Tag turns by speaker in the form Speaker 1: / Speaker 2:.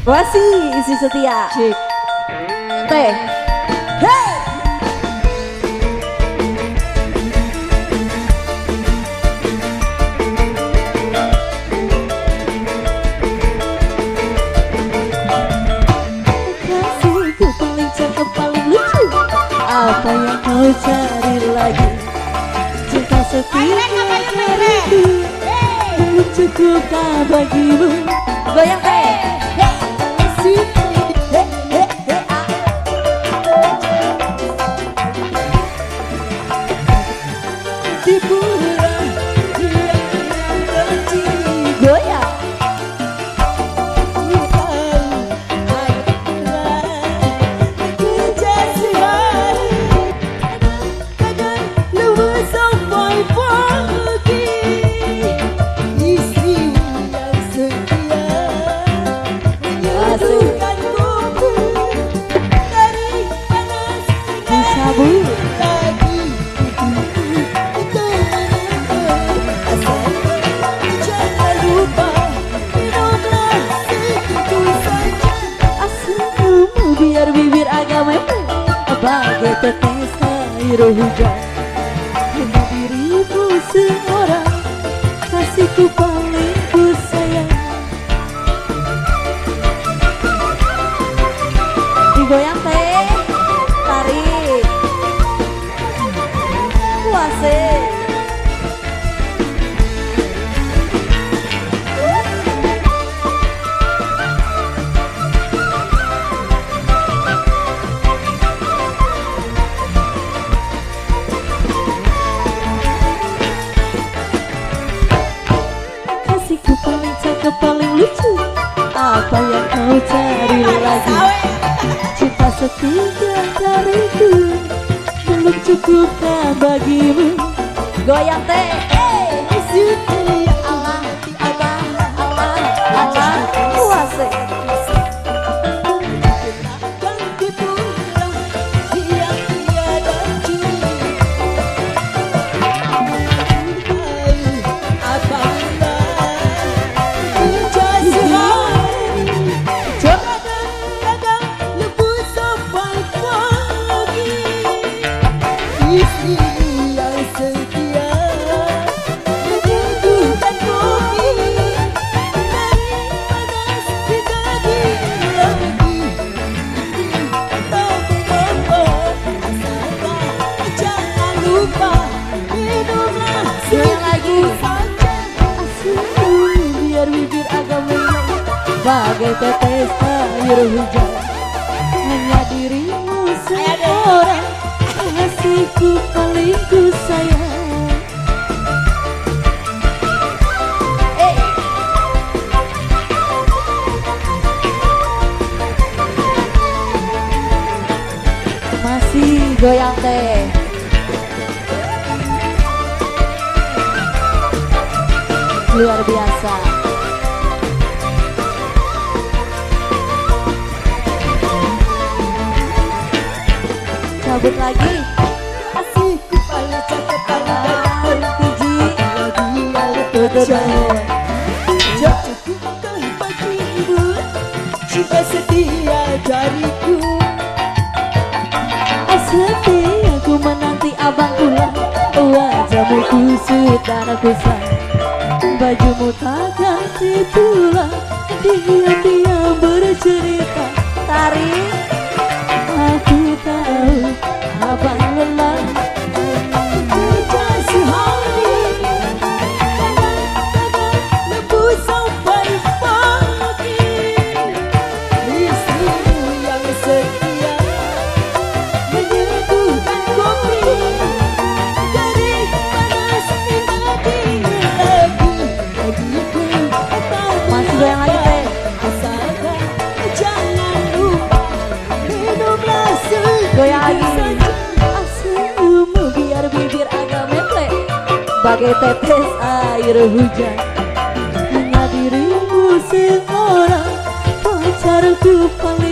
Speaker 1: Wasi isi setia.
Speaker 2: Cik.
Speaker 1: Teh. Hey. Kasihku paling cakep paling lucu. Apa yang kau cari lagi? Cinta setia dariku. Belum cukupkah bagimu? Goyang teh. Biar bibir agak mepet bagai tetes air hujan. Hanya dirimu seorang kasihku paling ku sayang. Digoyang teh, tarik, kuase. Paling cakep paling lucu. Apa yang kau cari lagi? Cinta setia dariku. Belum cukupkah bagimu? Goyang teh. Allah, Allah, Allah, Allah, kuasa. Bagai tetes air hujan. Hanya dirimu seorang kasihku paling ku sayang. Masih goyang teh. Luar biasa. Cabut lagi. Kasihku paling cakep paling tinggi. Cukupkah bagimu cinta setia dariku? Setiaku menanti abang pulang. Wajahmu kusut dan kusam. Bajumu tak ganti pula. Diam-diam bercerita. Tarik. Aku tahu abang lelah. Kasih hari kadang-kadang lembut sampai pagi. Istrimu yang setia menyediakan kopi. Dari panas hingga dingin lagi masih goyang lagi teh. Asalkan jangan lupa minumlah goyang lagi. Aslimu biar bibir agak mepet bagai tetes air hujan. Hanya dirimu seorang pacarku paling